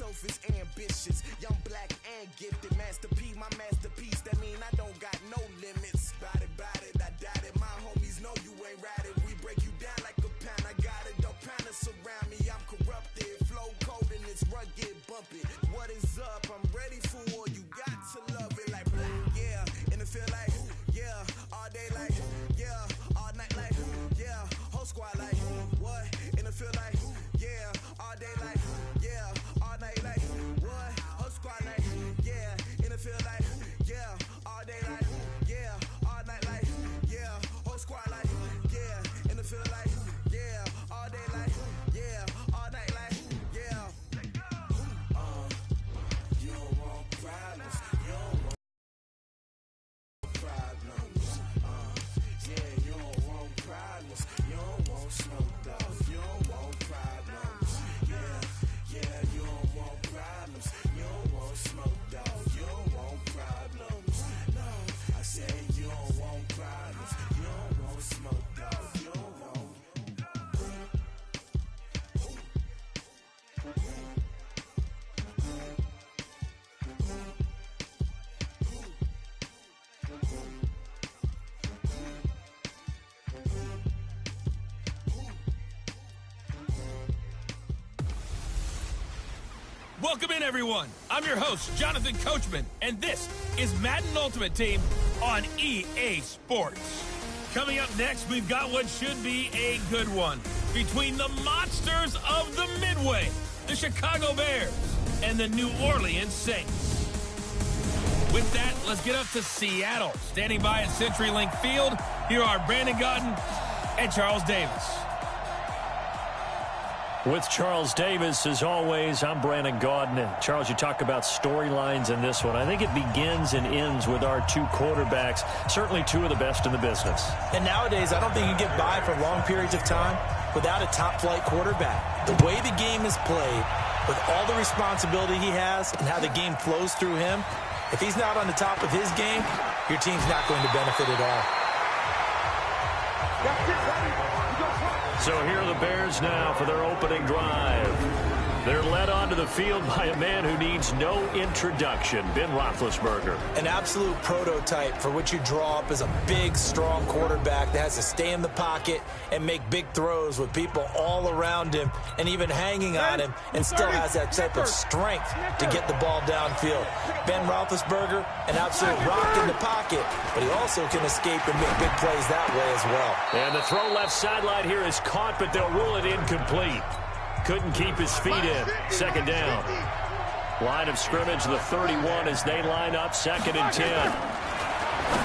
selfish, ambitious, young, black, and gifted. Master P, my masterpiece. That mean I don't got no limits. Bout it, I doubt it. My homies know you ain't ratted. We break you down like a pound. I got it, don't panic surround me. I'm corrupted, flow cold and it's rugged, bumpy. What is up? I'm ready for war. You got to love it like yeah, and it feel like yeah, all day like yeah, all night like yeah, whole squad like what? And it feel like yeah, all day like yeah, all night like what? Whole squad like yeah, and it feel like yeah, all day like yeah, all night like yeah, whole squad like yeah, and it feel like yeah, all day like yeah, all night like yeah. You don't want problems, you don't want problems. Yeah, you don't want problems, you don't want smoke dogs, you don't want problems. Yeah, you don't want problems, you don't want smoke dogs, you don't want problems. No, I said you don't want problems, you don't want smoke dogs, you don't want. Welcome in, everyone. I'm your host, Jonathan Coachman, and this is Madden Ultimate Team on EA Sports. Coming up next, we've got what should be a good one between the monsters of the Midway, the Chicago Bears, and the New Orleans Saints. With that, let's get up to Seattle. Standing by at CenturyLink Field, here are Brandon Gaudin and Charles Davis. With Charles Davis, as always, I'm Brandon Gaudin. And Charles, you talk about storylines in this one. I think it begins and ends with our two quarterbacks, certainly two of the best in the business. And nowadays, I don't think you can get by for long periods of time without a top-flight quarterback. The way the game is played, with all the responsibility he has and how the game flows through him, if he's not on the top of his game, your team's not going to benefit at all. So here are the Bears now for their opening drive. They're led onto the field by a man who needs no introduction, Ben Roethlisberger. An absolute prototype for what you draw up as a big, strong quarterback that has to stay in the pocket and make big throws with people all around him and even hanging on him, and still has that type of strength to get the ball downfield. Ben Roethlisberger, an absolute rock in the pocket, but he also can escape and make big plays that way as well. And the throw left sideline here is caught, but they'll rule it incomplete. Couldn't keep his feet in. Second down. Line of scrimmage, the 31 as they line up, 2nd and 10.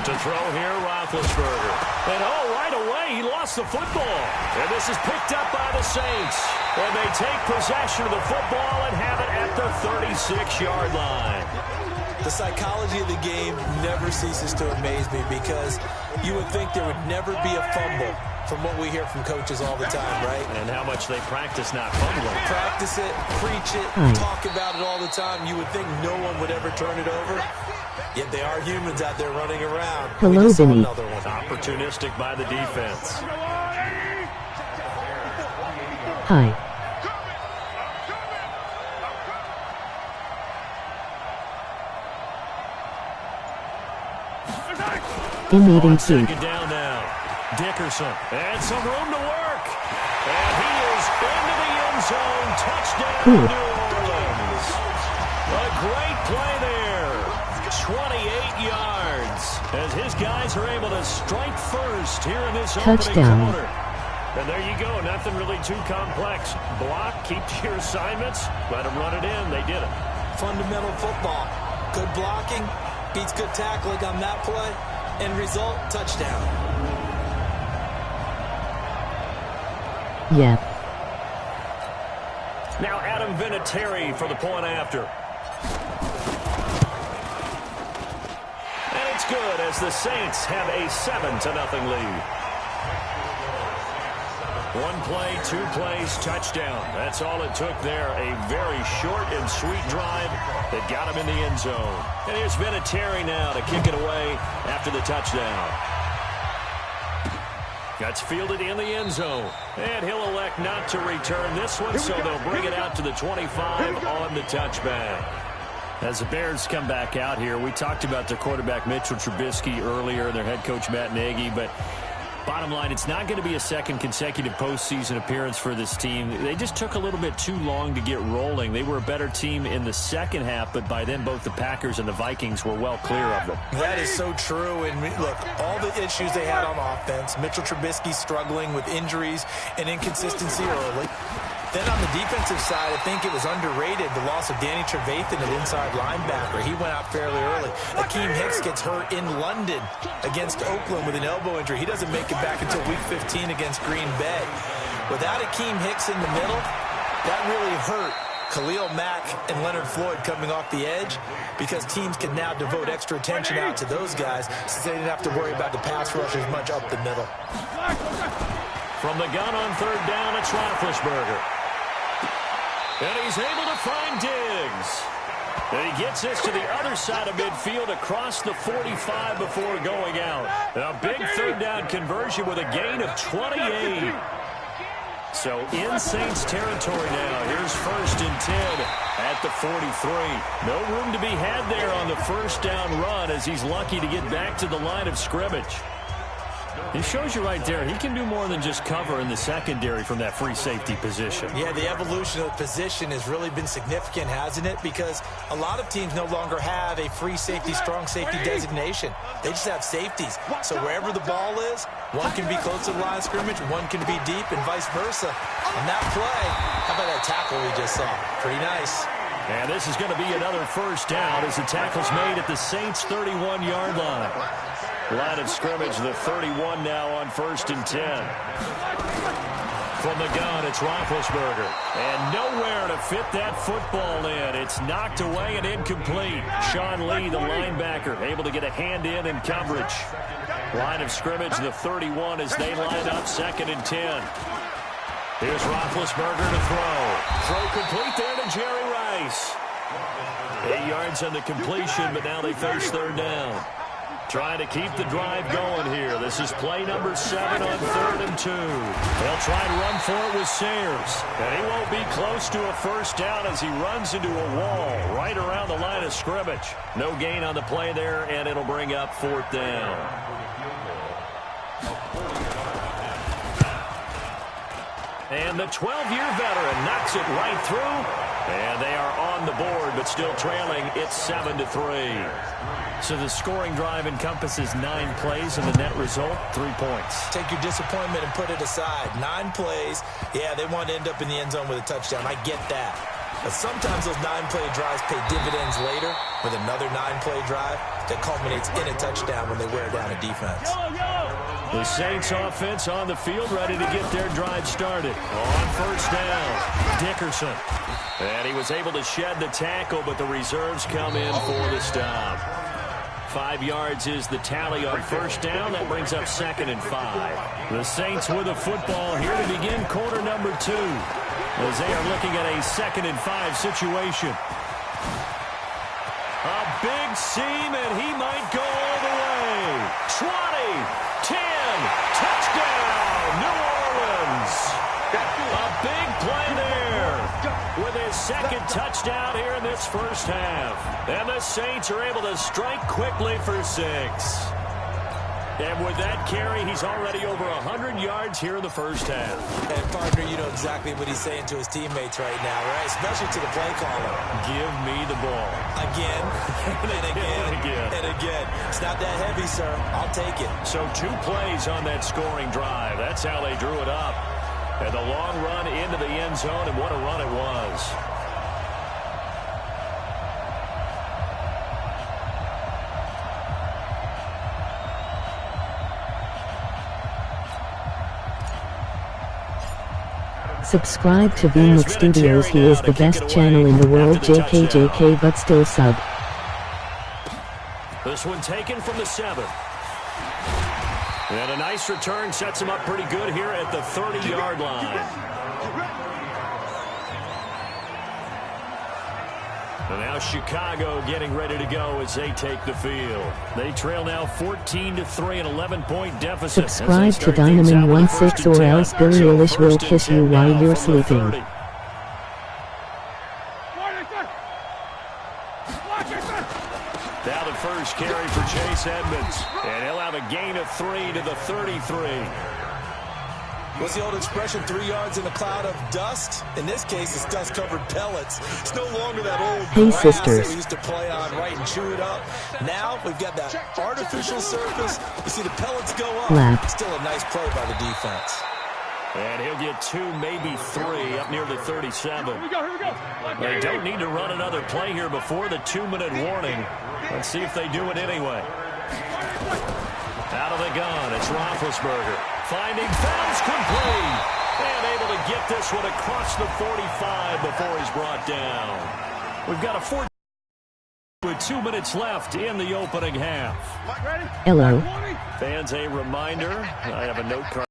To throw here, Roethlisberger. And right away, he lost the football. And this is picked up by the Saints. And they take possession of the football and have it at the 36-yard line. The psychology of the game never ceases to amaze me, because you would think there would never be a fumble from what we hear from coaches all the time, right? And how much they practice not fumbling. Practice it, preach it, talk about it all the time. You would think no one would ever turn it over. Yet they are humans out there running around. Hello, Vinny. Another one. Opportunistic by the defense. Hi. Immediately. Second down now. Dickerson. And some room to work. And he is into the end zone. Touchdown, New Orleans. A great play there. 28 yards. As his guys are able to strike first here in this opening quarter. And there you go. Nothing really too complex. Block, keep to your assignments. Let them run it in. They did it. Fundamental football. Good blocking beats good tackling on that play. End result, touchdown. Yep. Now Adam Vinatieri for the point after. And it's good as the Saints have a 7-0 lead. One play, 2 plays, touchdown. That's all it took there. A very short and sweet drive that got him in the end zone. And here's Vinatieri now to kick it away after the touchdown. That's fielded in the end zone. And he'll elect not to return this one, so they'll bring it out to the 25 on the touchback. As the Bears come back out here, we talked about their quarterback Mitchell Trubisky earlier, their head coach Matt Nagy, but bottom line, it's not going to be a second consecutive postseason appearance for this team. They just took a little bit too long to get rolling. They were a better team in the second half, but by then both the Packers and the Vikings were well clear of them. That is so true. And look, all the issues they had on offense, Mitchell Trubisky struggling with injuries and inconsistency early. Then on the defensive side, I think it was underrated, the loss of Danny Trevathan, an inside linebacker. He went out fairly early. Akeem Hicks gets hurt in London against Oakland with an elbow injury. He doesn't make it back until Week 15 against Green Bay. Without Akeem Hicks in the middle, that really hurt Khalil Mack and Leonard Floyd coming off the edge, because teams can now devote extra attention out to those guys since they didn't have to worry about the pass rush as much up the middle. From the gun on third down, it's Roethlisberger. And he's able to find Diggs. And he gets this to the other side of midfield across the 45 before going out. A big third down conversion with a gain of 28. So in Saints territory now. Here's 1st and 10 at the 43. No room to be had there on the first down run, as he's lucky to get back to the line of scrimmage. It shows you right there, he can do more than just cover in the secondary from that free safety position. Yeah, the evolution of the position has really been significant, hasn't it? Because a lot of teams no longer have a free safety, strong safety designation. They just have safeties. So wherever the ball is, one can be close to the line of scrimmage, one can be deep, and vice versa. On that play, how about that tackle we just saw? Pretty nice. And this is going to be another first down as the tackle's made at the Saints' 31-yard line. Line of scrimmage, the 31 now on 1st and 10. From the gun, it's Roethlisberger. And nowhere to fit that football in. It's knocked away and incomplete. Sean Lee, the linebacker, able to get a hand in coverage. Line of scrimmage, the 31 as they line up 2nd and 10. Here's Roethlisberger to throw. Throw complete there to Jerry Rice. 8 yards on the completion, but now they face third down. Trying to keep the drive going here. This is play number 7 on 3rd and 2. They'll try to run for it with Sayers. And he won't be close to a first down as he runs into a wall right around the line of scrimmage. No gain on the play there, and it'll bring up 4th down. And the 12-year veteran knocks it right through. And they are on the board, but still trailing. It's 7-3. So the scoring drive encompasses 9 plays, and the net result, 3 points. Take your disappointment and put it aside. 9 plays. Yeah, they want to end up in the end zone with a touchdown. I get that. But sometimes those 9-play drives pay dividends later with another 9-play drive that culminates in a touchdown when they wear down a defense. The Saints offense on the field, ready to get their drive started. On first down, Dickerson. And he was able to shed the tackle, but the reserves come in for the stop. 5 yards is the tally on first down. That brings up 2nd and 5. The Saints with a football here to begin quarter number 2, as they are looking at a 2nd and 5 situation. A big seam, and he might go all the way. 20, 10, touchdown, New Orleans. A big play there with his 2nd touchdown here in this first half. And the Saints are able to strike quickly for 6. And with that carry, he's already over 100 yards here in the first half. And, partner, you know exactly what he's saying to his teammates right now, right? Especially to the play caller. Give me the ball. Again, and again, and again. It's not that heavy, sir. I'll take it. So 2 plays on that scoring drive. That's how they drew it up. And the long run into the end zone, and what a run it was. Subscribe to VMix Studios. He is the best channel in the world. JK, but still sub. This one taken from the 7. And a nice return sets him up pretty good here at the 30-yard line. And now Chicago getting ready to go as they take the field. They trail now 14-3, an 11-point deficit. Subscribe to Dynaman16 or else Billie Eilish will kiss you while you're sleeping. Now the first carry for Chase Edmonds. And he'll have a gain of 3 to the 33. What's the old expression, 3 yards in a cloud of dust? In this case, it's dust-covered pellets. It's no longer that old grass that we used to play on, right, and chew it up. Now we've got that artificial surface. You see the pellets go up. Still a nice play by the defense. And he'll get 2, maybe 3, up near the 37. Here we go. They don't need to run another play here before the 2-minute warning. Let's see if they do it anyway. Out of the gun, it's Roethlisberger. Finding fouls complete. And able to get this one across the 45 before he's brought down. We've got a 4 with 2 minutes left in the opening half. Hello. Fans, a reminder, I have a note card.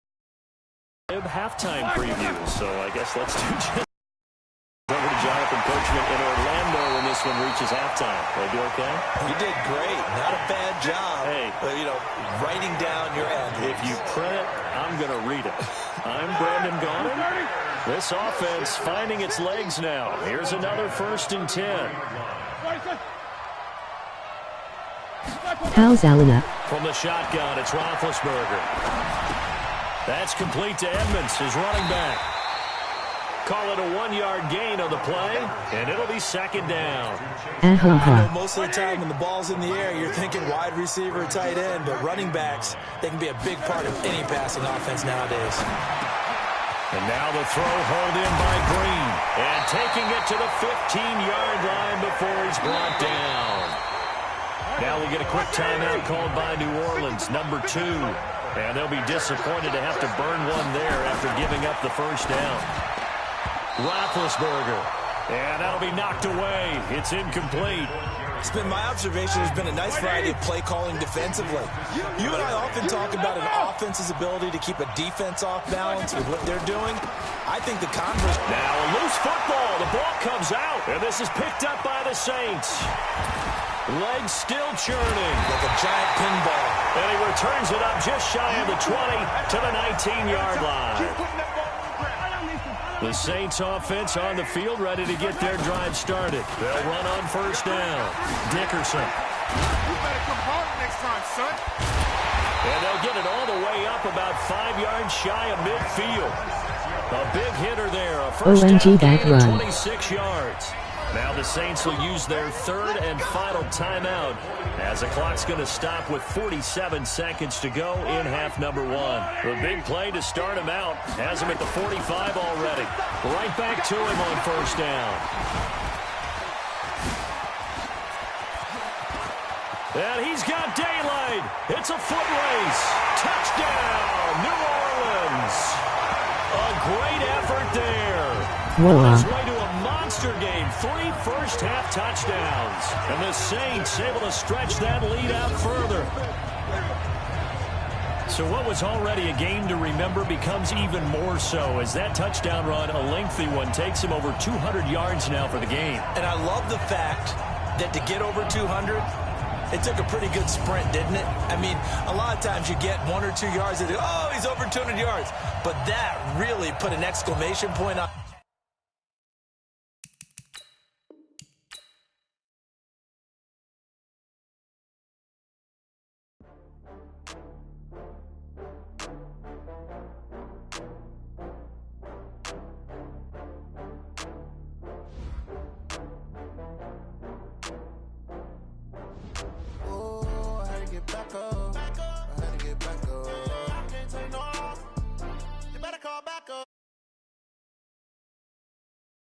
Halftime preview, so I guess let's do just over to Jonathan Coachman in Orlando when this one reaches halftime. Will I do okay? You did great. Not a bad job. Hey. You know, writing down your ad. If you print it, I'm going to read it. I'm Brandon Gaudin. This offense finding its legs now. Here's another 1st and 10. How's Alana? From the shotgun, it's Roethlisberger. That's complete to Edmonds, his running back. Call it a 1-yard gain on the play, and it'll be 2nd down. I know most of the time when the ball's in the air, you're thinking wide receiver, tight end, but running backs, they can be a big part of any passing offense nowadays. And now the throw hauled in by Green, and taking it to the 15-yard line before he's brought down. Now we get a quick timeout called by New Orleans, number 2. And they'll be disappointed to have to burn one there after giving up the 1st down. Roethlisberger. And that'll be knocked away. It's incomplete. It's been my observation there's been a nice variety of play calling defensively. You and I often talk about an offense's ability to keep a defense off balance with what they're doing. I think the converse. Now a loose football. The ball comes out. And this is picked up by the Saints. Legs still churning. Like a giant pinball. And he returns it up just shy of the 20 to the 19-yard line. The Saints offense on the field ready to get their drive started. They'll run on 1st down. Dickerson. You better come hard next time, son. And they'll get it all the way up about 5 yards shy of midfield. A big hitter there. A 1st down gain of 26 yards. Now the Saints will use their 3rd and final timeout as the clock's going to stop with 47 seconds to go in half number 1. The big play to start him out has him at the 45 already. Right back to him on 1st down. And he's got daylight. It's a foot race. Touchdown, New Orleans. A great effort there. On his way to a monster game. 3 first-half touchdowns. And the Saints able to stretch that lead out further. So what was already a game to remember becomes even more so as that touchdown run, a lengthy one, takes him over 200 yards now for the game. And I love the fact that to get over 200, it took a pretty good sprint, didn't it? I mean, a lot of times you get 1 or 2 yards and oh, he's over 200 yards. But that really put an exclamation point on. Back up.